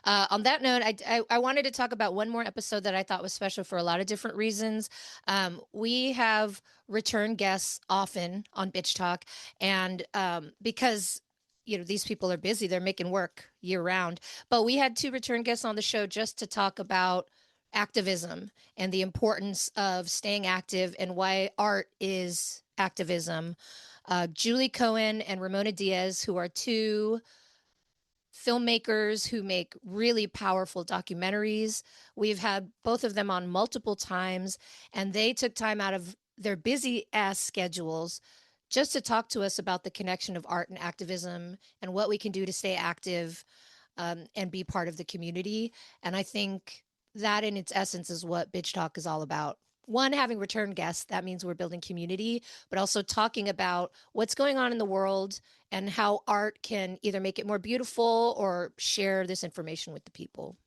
on that note, I wanted to talk about one more episode that I thought was special for a lot of different reasons. We have return guests often on Bitch Talk, and because these people are busy, they're making work year round. But we had two return guests on the show just to talk about activism and the importance of staying active and why art is activism. Julie Cohen and Ramona Diaz, who are two filmmakers who make really powerful documentaries. We've had both of them on multiple times, and they took time out of their busy ass schedules just to talk to us about the connection of art and activism and what we can do to stay active, and be part of the community. And I think that in its essence is what Bitch Talk is all about. One, having return guests, that means we're building community, but also talking about what's going on in the world and how art can either make it more beautiful or share this information with the people.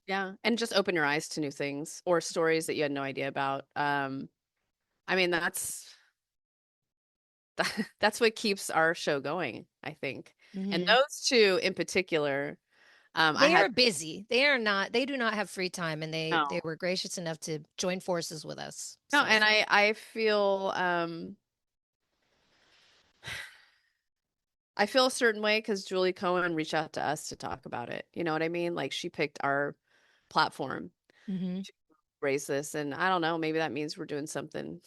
Yeah, and just open your eyes to new things or stories that you had no idea about. I mean, that's what keeps our show going, I think. And
Mm-hmm.
those two in particular, I
They
had
are busy. They do not have free time, and they
no,
were gracious enough to join forces with us.
no,
So
and I feel I feel a certain way because Julie Cohen reached out to us to talk about it. You know what I mean? Like she picked our platform
Hmm.
to raise this, and I don't know, maybe that means we're doing something.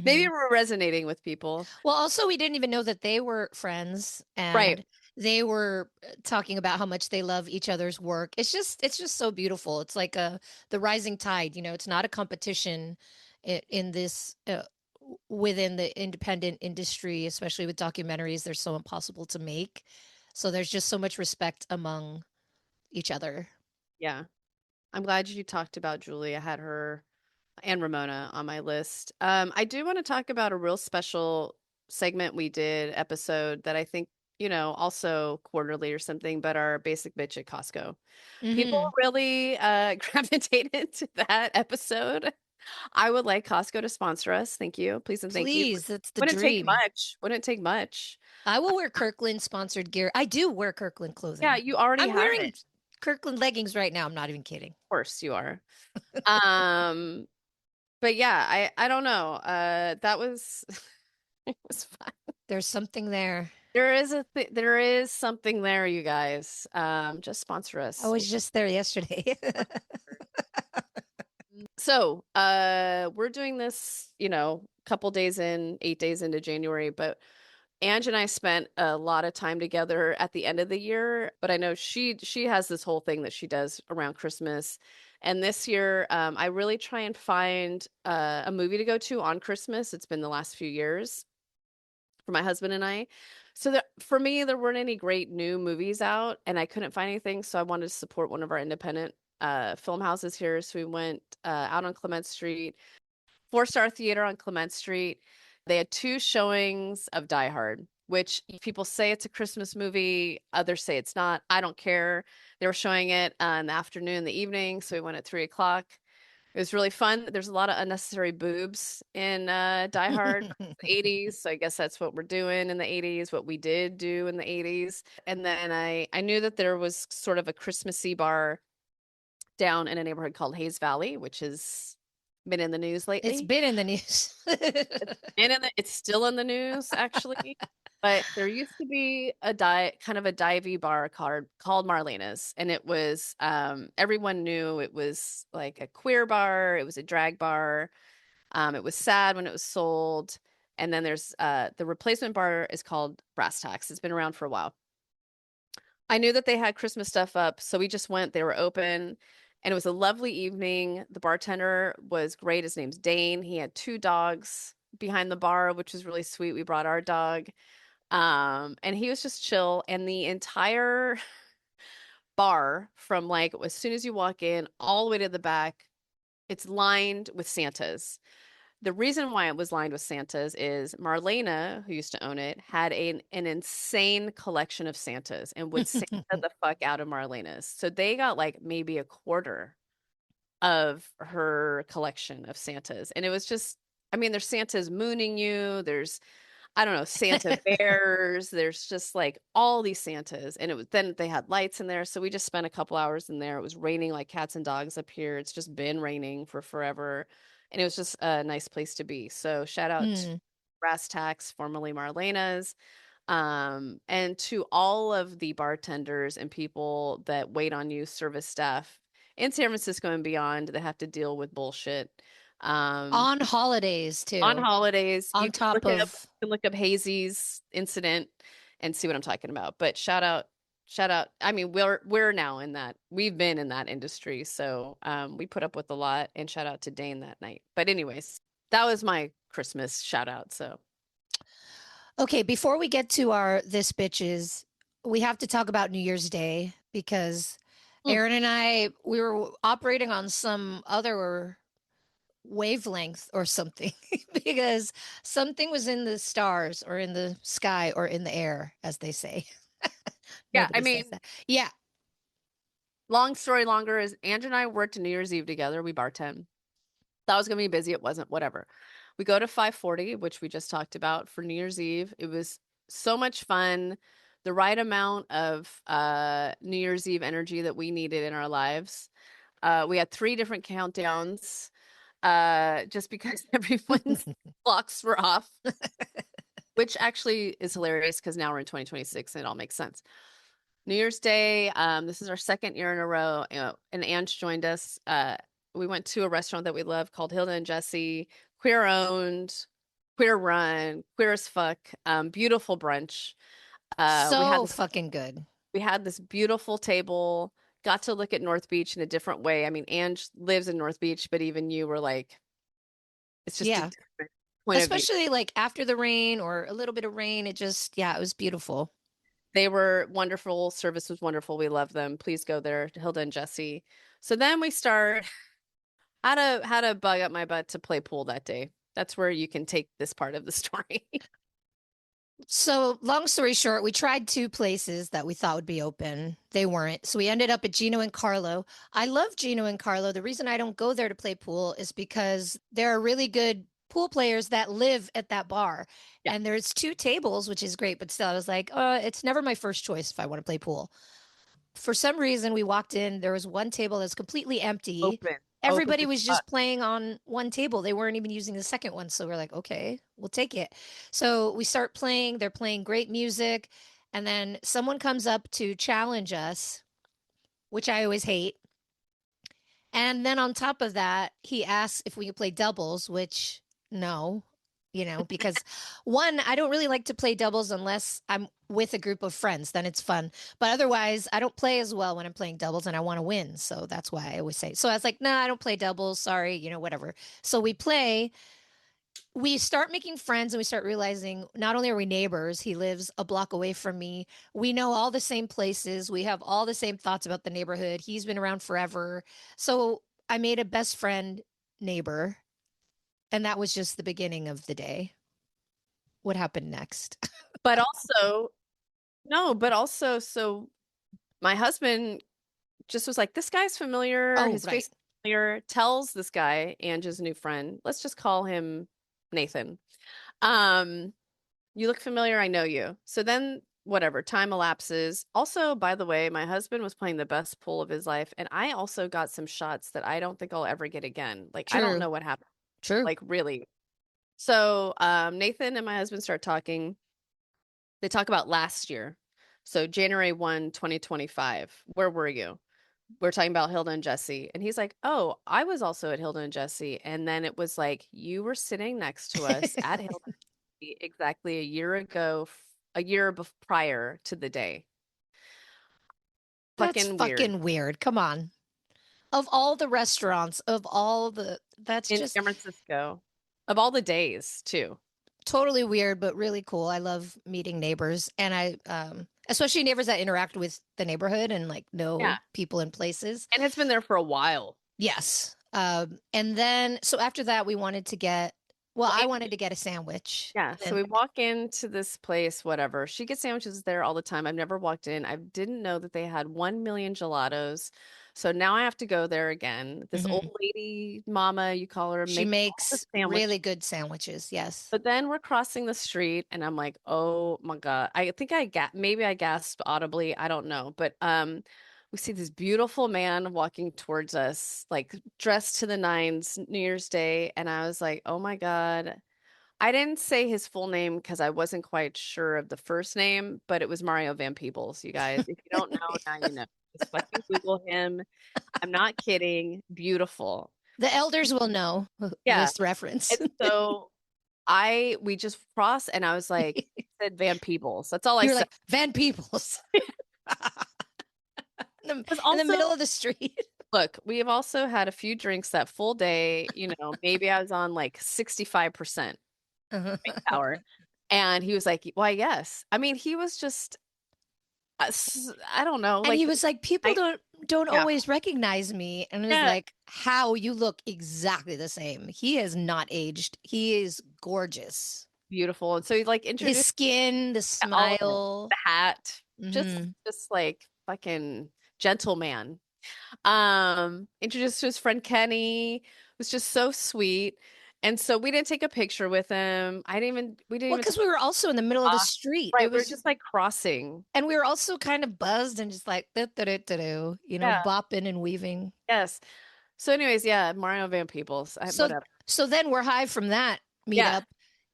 Maybe
Hmm.
we're resonating with people.
Well, also, we didn't even know that they were friends,
Right.
and they were talking about how much they love each other's work. It's just so beautiful. It's like the rising tide, you know, it's not a competition in this within the independent industry, especially with documentaries. They're so impossible to make. So there's just so much respect among each other.
Yeah. I'm glad you talked about Julie. I had her and Ramona on my list. I do want to talk about a real special segment we did episode that I think, also quarterly or something, but our basic bitch at Costco. People
Hmm.
really gravitated to that episode. I would like Costco to sponsor us. Thank you. Please and thank you.
Please, that's the
Wouldn't take
dream.
much. Wouldn't take much.
I will wear Kirkland sponsored gear. I do wear Kirkland
Yeah,
clothing.
you already
I'm
have
wearing
it.
Kirkland leggings right now. I'm not even kidding.
Of course you are. Um, but yeah, I don't know. That was it was fun.
There's something there.
There is something there, you guys. Just sponsor
I
us.
was just there yesterday.
So, we're doing this, couple days in, 8 days into January, but Ange and I spent a lot of time together at the end of the year, but I know she has this whole thing that she does around Christmas. And this year, I really try and find a movie to go to on Christmas. It's been the last few years for my husband and I. So that for me, there weren't any great new movies out, and I couldn't find anything. So I wanted to support one of our independent film houses here. So we went out on Clement Street, Four-Star Theater on Clement Street. They had two showings of Die Hard, which people say it's a Christmas movie, others say it's not. I don't care. They were showing it in the afternoon, the evening, so we went at 3 o'clock. It was really fun. There's a lot of unnecessary boobs in Die Hard from the 80s. So I guess that's what we're doing in the 80s, what we did do in the 80s. And then I knew that there was sort of a Christmassy bar down in a neighborhood called Hayes Valley, which has been in the news
It's
lately.
been in the news.
It's still in the news actually. But there used to be kind of a divey bar called Marlena's, and it was everyone knew it was like a queer bar, it was a drag bar. It was sad when it was sold. And then there's the replacement bar is called Brass Tacks. It's been around for a while. I knew that they had Christmas stuff up, so we just went. They were open, and it was a lovely evening. The bartender was great. His name's Dane. He had two dogs behind the bar, which was really sweet. We brought our dog. And he was just chill. And the entire bar, from like as soon as you walk in all the way to the back, it's lined with Santas. The reason why it was lined with Santas is Marlena, who used to own it, had an insane collection of Santas and would Santa the fuck out of Marlena's. So they got like maybe a quarter of her collection of Santas. And it was just, I mean, there's Santas mooning you, there's I don't know, Santa bears. There's just like all these Santas. And it was then they had lights in there. So we just spent a couple hours in there. It was raining like cats and dogs up here. It's just been raining for forever. And it was just a nice place to be. So shout out to
Hmm.
Brass Tacks, formerly Marlena's. And to all of the bartenders and people that wait on you, service staff in San Francisco and beyond that have to deal with bullshit. Um,
On holidays
on
too.
holidays.
On top of
You can look up Hazy's incident and see what I'm talking about. But shout out. I mean, we're now in that. We've been in that industry, so we put up with a lot. And shout out to Dane that night. But anyways, that was my Christmas shout out. So
Okay, before we get to our this bitches, we have to talk about New Year's Day because
mm,
Aaron and I we were operating on some other wavelength or something because something was in the stars or in the sky or in the air, as they say.
yeah, I
Nobody says
mean,
that. Yeah.
long story longer is Andrew and I worked New Year's Eve together. We bartend. Thought it was gonna be busy. It wasn't. Whatever. We go to 540, which we just talked about for New Year's Eve. It was so much fun, the right amount of New Year's Eve energy that we needed in our lives. We had three different countdowns, just because everyone's clocks were off. which actually is hilarious because now we're in 2026 and it all makes sense. New Year's Day, this is our second year in a row, and Ange joined us. We went to a restaurant that we love called Hilda and Jesse, queer owned, queer run, queer as fuck, beautiful brunch. Uh, we had
So
this
fucking good.
we had this beautiful table, got to look at North Beach in a different way. I mean, Ange lives in North Beach, but even you were like, it's just a
Yeah.
different point of view.
Especially like after the rain or a little bit of rain, it just, yeah, it was beautiful.
They were wonderful. Service was wonderful. We love them. Please go there, Hilda and Jesse. So then we start how to bug up my butt to play pool that day. That's where you can take this part of the story.
So, long story short, we tried two places that we thought would be open. They weren't. So, we ended up at Gino and Carlo. I love Gino and Carlo. The reason I don't go there to play pool is because there are really good pool players that live at that bar.
Yeah,
And there's two tables, which is great. But still, I was like, it's never my first choice if I want to play pool. For some reason, we walked in, there was one table that's completely empty.
open, open
Everybody
as
was
fuck.
just playing on one table. They weren't even using the second one. So we're like, okay, we'll take it. So we start playing. They're playing great music. And then someone comes up to challenge us, which I always hate. And then on top of that, he asks if we can play doubles, which no, because one, I don't really like to play doubles unless I'm with a group of friends, then it's fun. But otherwise, I don't play as well when I'm playing doubles and I want to win. So that's why I always say. So I was like, no, I don't play doubles. Sorry, whatever. So we play, we start making friends and we start realizing not only are we neighbors, he lives a block away from me. We know all the same places. We have all the same thoughts about the neighborhood. He's been around forever. So I made a best friend neighbor, and that was just the beginning of the day. What happened next?
But also, no, but also, so my husband just was like, this guy's familiar.
Oh,
His face
right.
is familiar. Tells this guy, Ange's new friend, let's just call him Nathan. Um, You look familiar. I know you. So then, whatever, time elapses. Also, by the way, my husband was playing the best pool of his life, and I also got some shots that I don't think I'll ever get again. Like, I don't
True.
know what happened.
True.
Like, really. So, Nathan and my husband start talking. They talk about last year. So, January 1, 2025. Where were you? We're talking about Hilda and Jesse. And he's like, oh, I was also at Hilda and Jesse. And then it was like, you were sitting next to us at Hilda exactly a year ago, prior to the day.
That's
Fucking weird.
fucking weird. Come on. Of all the restaurants, that's
In
just
San Francisco, of all the days, too.
totally weird, but really cool. I love meeting neighbors, and especially neighbors that interact with the neighborhood and like
Yeah.
know people in places.
And it's been there for a while.
Yes. And then so after that, well,
So
I
Angie,
wanted to get a sandwich,
yeah. So
and
we walk into this place, whatever. She gets sandwiches there all the time. I've never walked in. I didn't know that they had 1 million gelatos. So now I have to go there again. This
then
old lady, mama, you call her,
she
makes all the
makes
sandwich.
really good sandwiches. Yes.
But then we're crossing the street and I'm like, "Oh my God." I think maybe I gasped audibly, I don't know. But we see this beautiful man walking towards us, like dressed to the nines, New Year's Day, and I was like, "Oh my God." I didn't say his full name because I wasn't quite sure of the first name, but it was Mario Van Peebles, you guys. If you don't know, now you know. Just fucking Google him. I'm not kidding. Beautiful.
The elders will know
Yeah.
this reference.
And so we just crossed and I was like, said Van Peebles. That's all I
You're
said.
like Van Peebles
Because
in the
also,
middle of the street.
look, we have also had a few drinks that full day. Maybe I was on like 65% power. And he was like, why, yes. I mean, he was just, I don't know,
And
like,
he was like, people
I,
don't
yeah,
always recognize me. And it was
yeah,
like, how you look exactly the same. He has not aged. He is gorgeous.
beautiful. And so he like
His
introduced
skin, the
all of it,
smile.
the hat, just,
Hmm.
just like fucking gentleman. Introduced to his friend Kenny, was just so sweet. And so we didn't take a picture with him. We didn't
Well,
even
because we were also in the middle of the
talk.
street.
Right,
It
we were
was,
just like crossing.
and we were also kind of buzzed and just like,
Yeah,
bopping and weaving.
yes. So anyways, yeah, Mario Van Peebles,
So,
whatever.
so then we're high from that
Yeah.
meetup.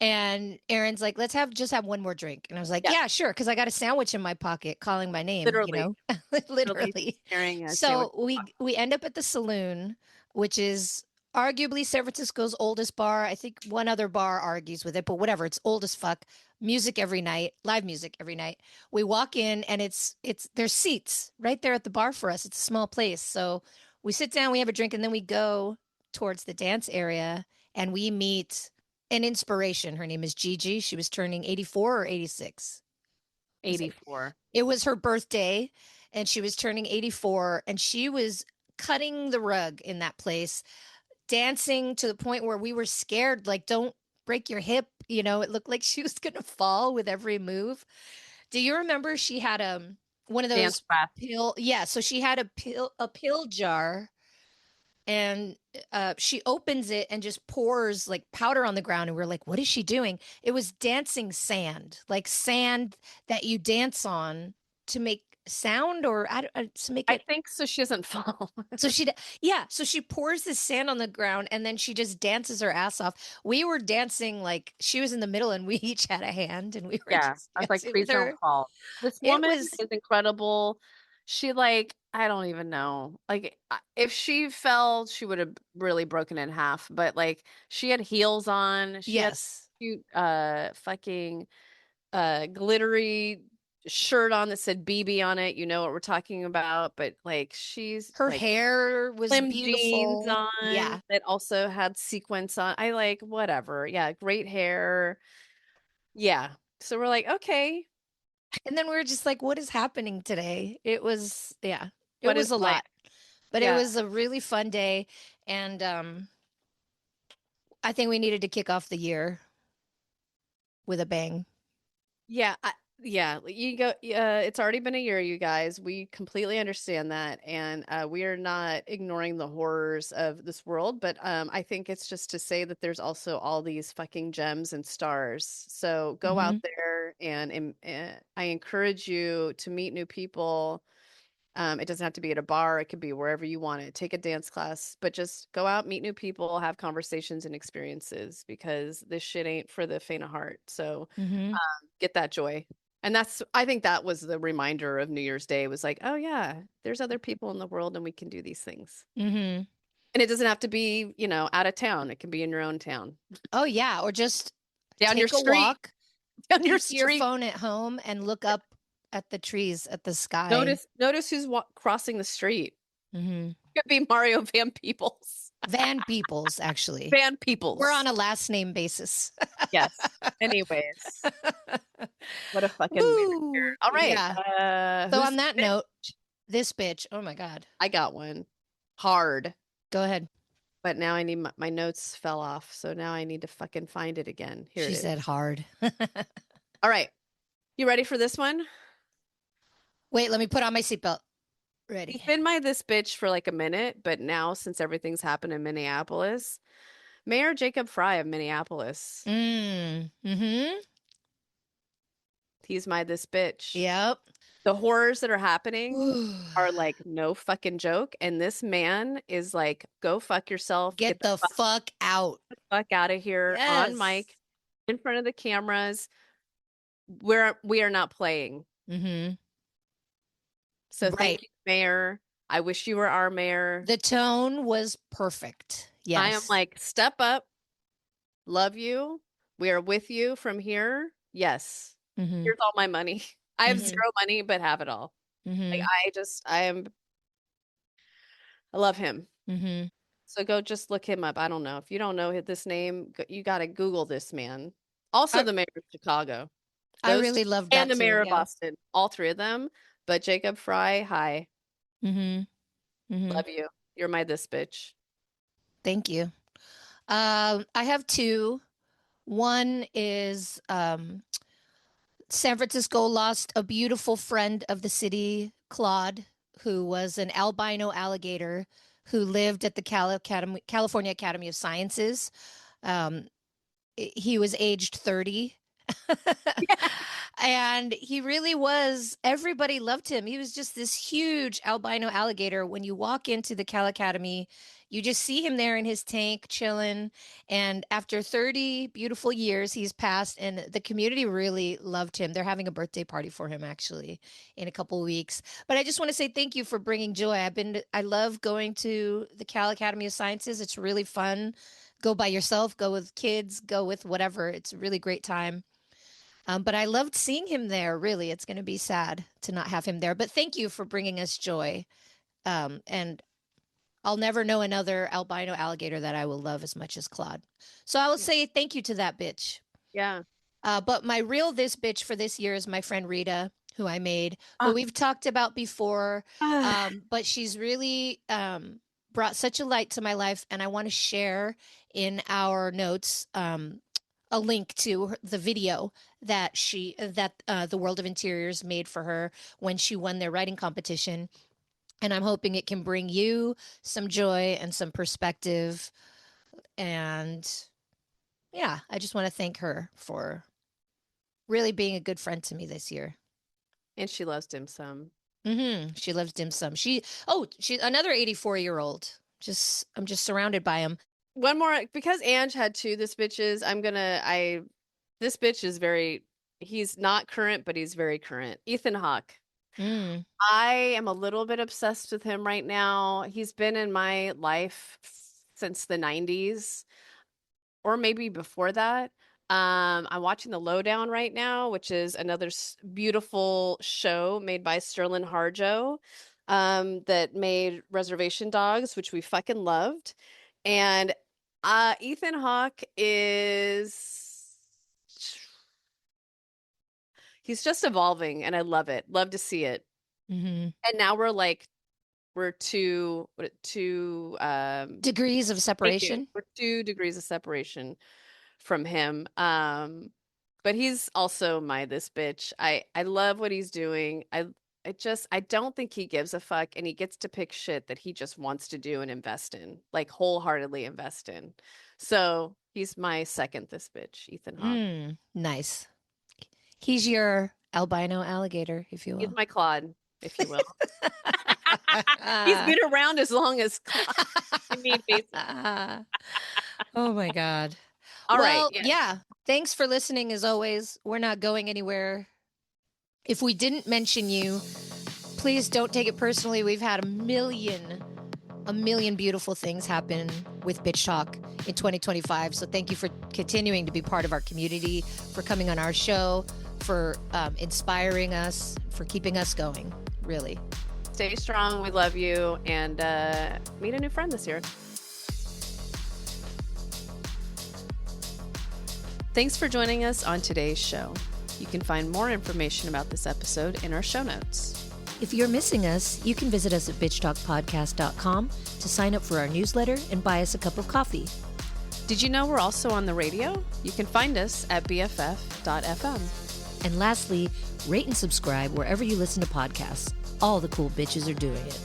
And Aaron's like, let's just have one more drink. And I was like,
Yeah,
yeah, sure. Cause I got a sandwich in my pocket calling my name,
literally, literally
literally.
staring at a sandwich.
So we end up at the saloon, which is arguably San Francisco's oldest bar. I think one other bar argues with it, but whatever. It's old as fuck. Music every night, live music every night. We walk in and there's seats right there at the bar for us. It's a small place. So we sit down, we have a drink, and then we go towards the dance area and we meet an inspiration. Her name is Gigi. She was turning 84 or 86. Was it?
84.
It was her birthday and she was turning 84 and she was cutting the rug in that place, dancing to the point where we were scared like don't break your hip, it looked like she was going to fall with every move. Do you remember she had one of
Dance
those
class.
pill yeah, so she had a pill jar and she opens it and just pours like powder on the ground and we're like what is she doing? It was dancing sand, like sand that you dance on to make sound or to make
I
it.
think so she doesn't fall.
So yeah, so she pours this sand on the ground and then she just dances her ass off. We were dancing like she was in the middle and we each had a hand and we were
Yeah.
just
I was like,
dancing with
please don't
her.
fall. This
It
woman
was
is incredible. She like, I don't even know. Like if she fell, she would have really broken in half. But like she had heels on. She had
yes.
cute fucking glittery shirt on that said BB on it. You know what we're talking about. But like she's
Her
like
hair was
slim jeans
beautiful.
on
Yeah.
that also had sequins on. I like whatever. Yeah, great hair. Yeah. So we're like, okay,
And then we were just like, what is happening today? It was, yeah, it
what
was
is
a
life?
lot, but it
Yeah.
was a really fun day. And I think we needed to kick off the year with a bang.
Yeah, yeah, you go it's already been a year, you guys. We completely understand that and we are not ignoring the horrors of this world, but I think it's just to say that there's also all these fucking gems and stars. So go out
Hmm.
there and I encourage you to meet new people. It doesn't have to be at a bar, it could be wherever you want it. Take a dance class, but just go out, meet new people, have conversations and experiences because this shit ain't for the faint of heart. So
Hmm.
get that joy. And that's, I think that was the reminder of New Year's Day was like, oh yeah, there's other people in the world and we can do these things.
Hmm.
And it doesn't have to be, out of town. It can be in your own town,
Oh, yeah. Or just
down your
take a
street,
walk,
down your
keep your
street.
phone at home and look up at the trees, at the sky.
Notice who's crossing the street.
Hmm.
Could be Mario Van Peebles.
Van Peoples, actually.
Van
We're on
Peebles.
a last name basis.
Yes. Anyways, what a fucking weird year.
Woo.
All right.
Yeah. So
Who's
on that note, this bitch, oh my God.
I got one. Hard.
Go ahead.
But now I need my notes fell off, so now I need to fucking find it again. Here
She
it is.
said hard.
All right. You ready for this one?
Wait, let me put on my seatbelt.
He's
Ready.
been my this bitch for like a minute, but now since everything's happened in Minneapolis, Mayor Jacob Fry of Minneapolis,
Mm-hmm.
he's my this bitch.
Yep.
The horrors that are happening are like no fucking joke. And this man is like, go fuck yourself, get
Get
the
the fuck out.
fuck out of here on
Yes.
mic in front of the cameras. We are not playing.
Mm-hmm.
So
Right.
thank you, Mayor. I wish you were our mayor.
The tone was perfect.
I am
Yes.
like, step up, love you. We are with you from here. Yes.
Mm-hmm.
Here's all my money. I have
Mm-hmm.
zero money, but have it all. Like
Mm-hmm.
I love him.
Mm-hmm.
So go just look him up. I don't know. If you don't know this name, you got to Google this man. Also
I,
the mayor of Chicago.
I
Those
really loved
and
that
the
too.
mayor of
Yeah.
Boston. All three of them. But Jacob Fry, hi.
Mm-hmm. Mm-hmm.
Love you. You're my this bitch.
Thank you. I have two. One is San Francisco lost a beautiful friend of the city, Claude, who was an albino alligator who lived at the California Academy of Sciences. Um, he was aged 30. And he really was, everybody loved him. He was just this huge albino alligator. When you walk into the Cal Academy, you just see him there in his tank chilling. And after 30 beautiful years, he's passed, and the community really loved him. They're having a birthday party for him actually in a couple of weeks. But I just want to say thank you for bringing joy. I love going to the Cal Academy of Sciences. It's really fun. Go by yourself, go with kids, go with whatever. It's a really great time. But I loved seeing him there. Really, it's going to be sad to not have him there. But thank you for bringing us joy. And I'll never know another albino alligator that I will love as much as Claude. So I will
Yeah.
say thank you to that bitch.
Yeah.
But my real this bitch for this year is my friend Rita, who I made, who
Ah,
we've talked about before.
ah,
But she's really brought such a light to my life, and I want to share in our notes a link to the video that the World of Interiors made for her when she won their writing competition. And I'm hoping it can bring you some joy and some perspective. And yeah, I just want to thank her for really being a good friend to me this year.
and she loves dim sum.
She loves dim sum. She's another 84-year-old. I'm just surrounded by them.
One more, because Ange had two this bitches, this bitch is very, he's not current, but he's very current. Ethan Hawke.
Mm,
I am a little bit obsessed with him right now. He's been in my life since the 90s, or maybe before that. I'm watching The Lowdown right now, which is another beautiful show made by Sterling Harjo, that made Reservation Dogs, which we fucking loved. And Ethan Hawke he's just evolving, and I love it. Love to see it.
hmm
And now we're two
Degrees of
thank you.
separation.
We're 2 degrees of separation from him. But he's also my this bitch. I love what he's doing. I don't think he gives a fuck, and he gets to pick shit that he just wants to do and invest in, like wholeheartedly invest in. So he's my second this bitch, Ethan Hawke.
Nice. He's your albino alligator, if you
He's
will.
my Claude, if you will. He's been around as long as Claude. I mean, basically.
Oh my God.
All right.
Well,
Yeah.
yeah. Thanks for listening as always. We're not going anywhere. If we didn't mention you, please don't take it personally. We've had a million beautiful things happen with Bitch Talk in 2025. So thank you for continuing to be part of our community, for coming on our show, for inspiring us, for keeping us going, really.
Stay strong. We love you. And meet a new friend this year. Thanks for joining us on today's show. You can find more information about this episode in our show notes.
If you're missing us, you can visit us at bitchtalkpodcast.com to sign up for our newsletter and buy us a cup of coffee.
Did you know we're also on the radio? You can find us at bff.fm.
And lastly, rate and subscribe wherever you listen to podcasts. All the cool bitches are doing it.